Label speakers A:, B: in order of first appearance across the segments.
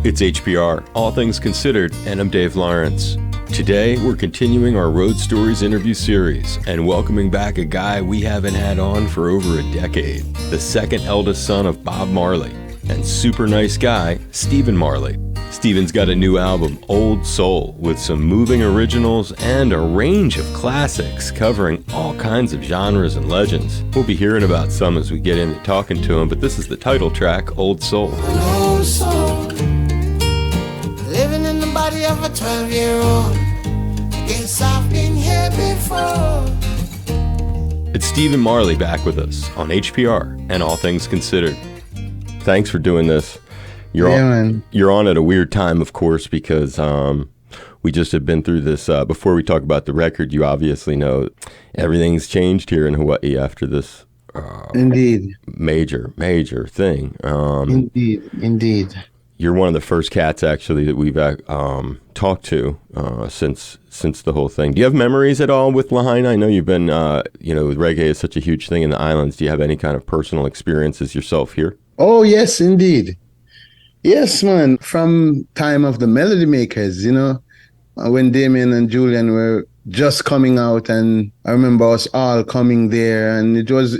A: It's HPR, All Things Considered, and I'm Dave Lawrence. Today, we're continuing our Road Stories interview series and welcoming back a guy we haven't had on for over a decade, the second eldest son of Bob Marley, and super nice guy, Stephen Marley. Stephen's got a new album, Old Soul, with some moving originals and a range of classics covering all kinds of genres and legends. We'll be hearing about some as we get into talking to him, but this is the title track, Old Soul.
B: Old soul, living in the body of a 12-year-old. Guess I've been here before.
A: It's Stephen Marley back with us on HPR and All Things Considered. Thanks for doing this. You're on at a weird time, of course, because we just have been through this. Before we talk about the record, you obviously know everything's changed here in Hawaii after this
C: indeed
A: major thing.
C: Indeed.
A: You're one of the first cats, actually, that we've talked to since the whole thing. Do you have memories at all with Lahaina? I know you've been, with reggae is such a huge thing in the islands. Do you have any kind of personal experiences yourself here?
C: Oh, yes, indeed. Yes, man. From time of the Melody Makers, when Damien and Julian were just coming out, and I remember us all coming there, and it was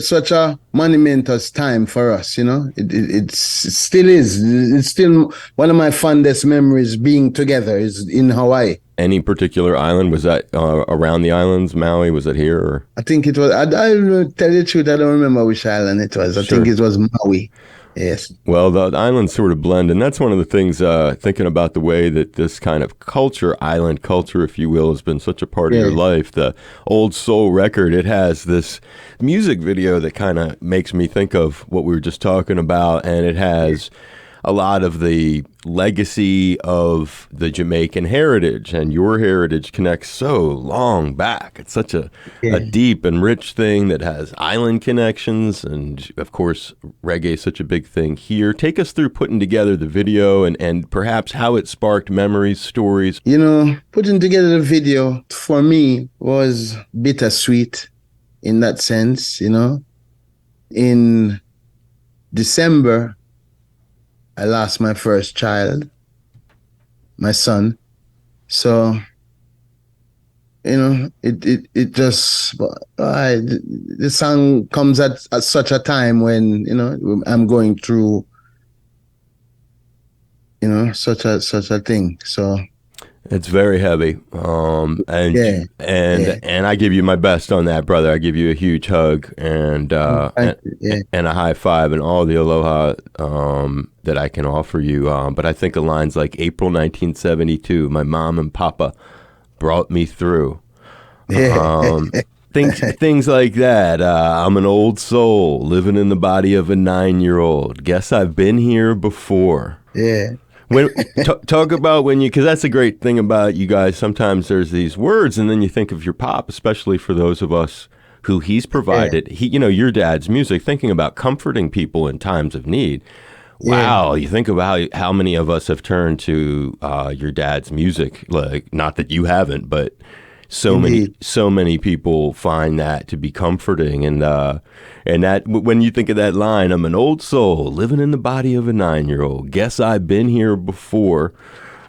C: such a monumentous time for us. It still is. It's still one of my fondest memories being together is in Hawaii.
A: Any particular island? Was that around the islands? Maui? Was it here? Or?
C: I think it was. I tell you the truth, I don't remember which island it was. I think it was Maui. Yes.
A: Well, the islands sort of blend, and that's one of the things, thinking about the way that this kind of culture, island culture, if you will, has been such a part of your life. The Old Soul record, it has this music video that kind of makes me think of what we were just talking about, and it has a lot of the legacy of the Jamaican heritage, and your heritage connects so long back. It's such a deep and rich thing that has island connections, and of course, reggae is such a big thing here. Take us through putting together the video and perhaps how it sparked memories, stories.
C: Putting together the video for me was bittersweet in that sense, In December, I lost my first child, my son. So, it just, the song comes at such a time when, I'm going through, such a thing. So.
A: It's very heavy, and I give you my best on that, brother. I give you a huge hug and a high five and all the aloha that I can offer you. But I think of lines like April 1972, my mom and papa brought me through. Things like that. I'm an old soul living in the body of a 9-year-old. Guess I've been here before.
C: Yeah.
A: Talk about because that's a great thing about you guys. Sometimes there's these words, and then you think of your pop, especially for those of us who he's provided. Your dad's music, thinking about comforting people in times of need. Wow, you think about how many of us have turned to your dad's music. Like, not that you haven't, but so many people find that to be comforting, and that when you think of that line, I'm an old soul living in the body of a 9-year-old. Guess I've been here before.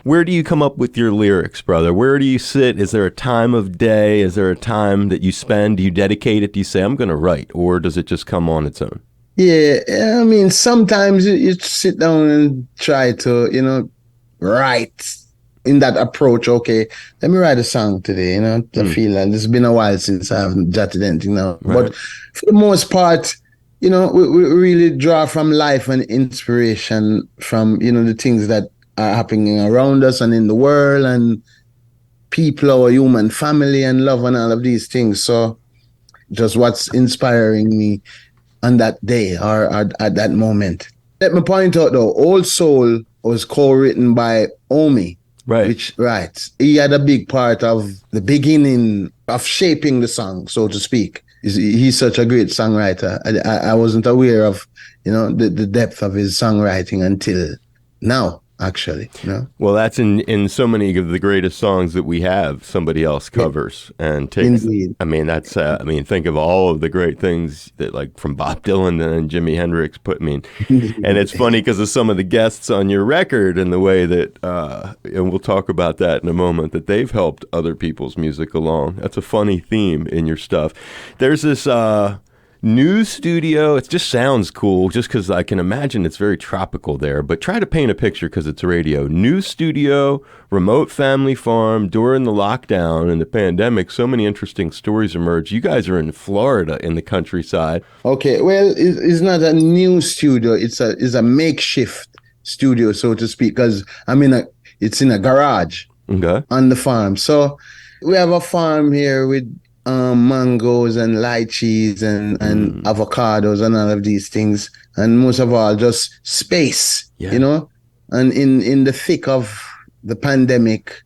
A: Where do you come up with your lyrics, brother? Where do you sit? Is there a time of day? Is there a time that you spend? Do you dedicate it? Do you say, I'm going to write? Or does it just come on its own?
C: Yeah, I mean, sometimes you sit down and try to, write in that approach. Okay, let me write a song today, I feel like it's been a while since I haven't jotted anything now. Right. But for the most part, we really draw from life and inspiration from, the things that are happening around us and in the world and people, our human family and love and all of these things. So just what's inspiring me on that day or at that moment. Let me point out though, Old Soul was co-written by Omi.
A: Right.
C: He had a big part of the beginning of shaping the song, so to speak. He's such a great songwriter. I wasn't aware of, the depth of his songwriting until now. actually. You know?
A: Well, that's in so many of the greatest songs that we have, somebody else covers and takes.
C: Indeed.
A: I mean, that's. I mean, think of all of the great things that, like, from Bob Dylan and Jimi Hendrix. I mean, and it's funny because of some of the guests on your record and the way that, and we'll talk about that in a moment, that they've helped other people's music along. That's a funny theme in your stuff. There's this. New studio. It just sounds cool just because I can imagine it's very tropical there, but try to paint a picture because it's radio. New studio, remote family farm during the lockdown and the pandemic. So many interesting stories emerged. You guys are in Florida in the countryside.
C: Okay, well, it's not a new studio. It's a makeshift studio, so to speak, because it's in a garage on the farm. So we have a farm here with mangoes and lychees and avocados and all of these things, and most of all just space, you know. And in the thick of the pandemic,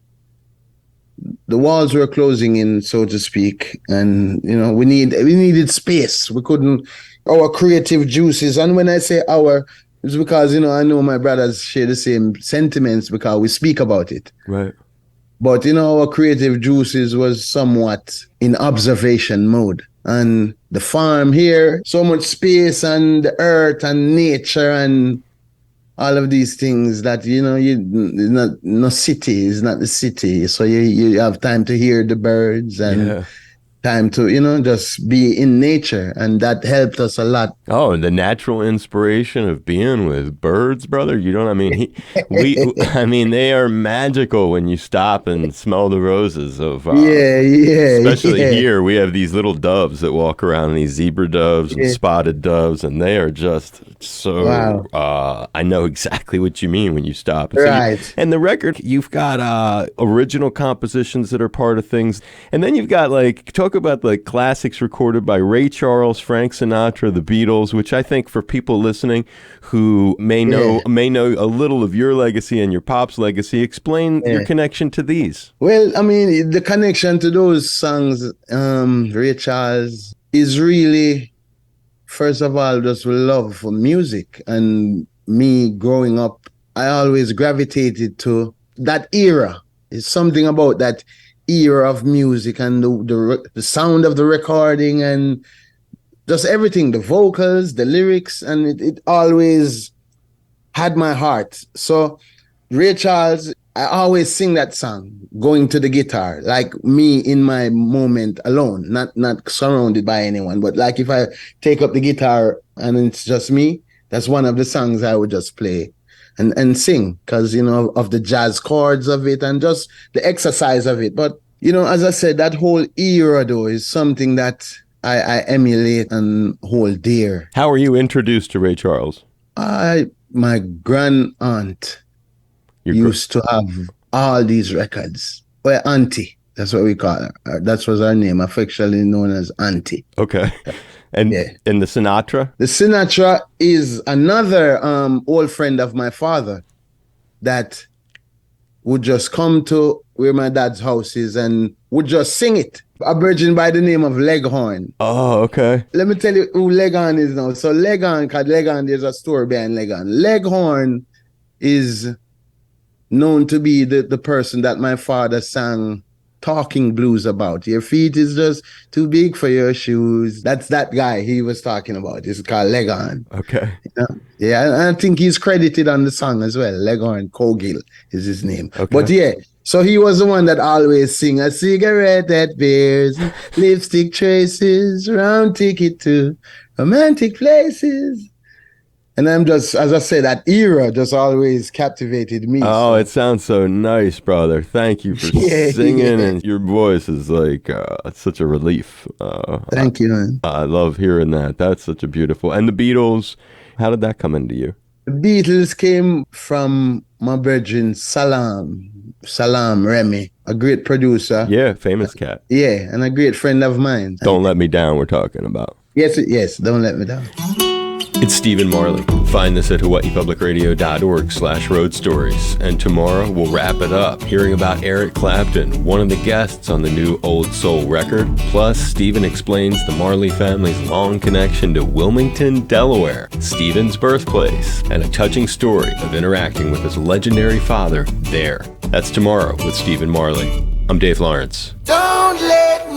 C: the walls were closing in, so to speak, and you know we needed space. We couldn't, our creative juices, and when I say our, it's because, you know, I know my brothers share the same sentiments because we speak about it,
A: right?
C: But, you know, our creative juices was somewhat in observation mode. And the farm here, so much space and the earth and nature and all of these things that, you know, no city is not the city. So you have time to hear the birds and time to, you know, just be in nature. And that helped us a lot.
A: Oh, and the natural inspiration of being with birds, brother. You don't, I mean, I mean, they are magical when you stop and smell the roses of, especially here, we have these little doves that walk around, these zebra doves and spotted doves, and they are just so, I know exactly what you mean when you stop. And
C: right.
A: And the record, you've got original compositions that are part of things. And then you've got, like, talk about like classics recorded by Ray Charles, Frank Sinatra, the Beatles, which I think for people listening who may know a little of your legacy and your pop's legacy, explain your connection to these.
C: Well, I mean, the connection to those songs, Ray Charles, is really, first of all, just love for music. And me growing up, I always gravitated to that era. It's something about that era of music and the sound of the recording and just everything, the vocals, the lyrics, and it always had my heart. So Ray Charles, I always sing that song, going to the guitar, like me in my moment alone, not surrounded by anyone, but like if I take up the guitar and it's just me, that's one of the songs I would just play and sing, because, you know, of the jazz chords of it and just the exercise of it. But, you know, as I said, that whole era, though, is something that I emulate and hold dear.
A: How were you introduced to Ray Charles?
C: My grand aunt used to have all these records. Well, Auntie, that's what we call her. That was her name, affectionately known as Auntie.
A: Okay. And the Sinatra? The
C: Sinatra is another old friend of my father that would just come to where my dad's house is and would just sing it. A virgin by the name of Leghorn.
A: Oh, okay.
C: Let me tell you who Leghorn is now. So Leghorn, because Leghorn, there's a story behind Leghorn. Leghorn is known to be the person that my father sang Talking Blues about. Your feet is just too big for your shoes. That's that guy he was talking about. It's called Leghorn.
A: Okay.
C: Yeah, I think he's credited on the song as well. Leghorn Cogill is his name. Okay. But yeah, so he was the one that always sing a cigarette that bears lipstick traces, round ticket to romantic places. And I'm just, as I said, that era just always captivated me.
A: Oh, so. It sounds so nice, brother. Thank you for singing. And your voice is like, it's such a relief.
C: Thank you, man.
A: I love hearing that. That's such a beautiful. And the Beatles, how did that come into you?
C: The Beatles came from my virgin Salam Remy, a great producer.
A: Yeah, famous cat.
C: Yeah, and a great friend of mine.
A: Don't Let Me Down we're talking about.
C: Yes, Don't Let Me Down.
A: It's Stephen Marley. Find this at hawaiipublicradio.org/road stories. And tomorrow we'll wrap it up hearing about Eric Clapton, one of the guests on the new Old Soul record. Plus, Stephen explains the Marley family's long connection to Wilmington, Delaware, Stephen's birthplace, and a touching story of interacting with his legendary father there. That's tomorrow with Stephen Marley. I'm Dave Lawrence.
B: Don't let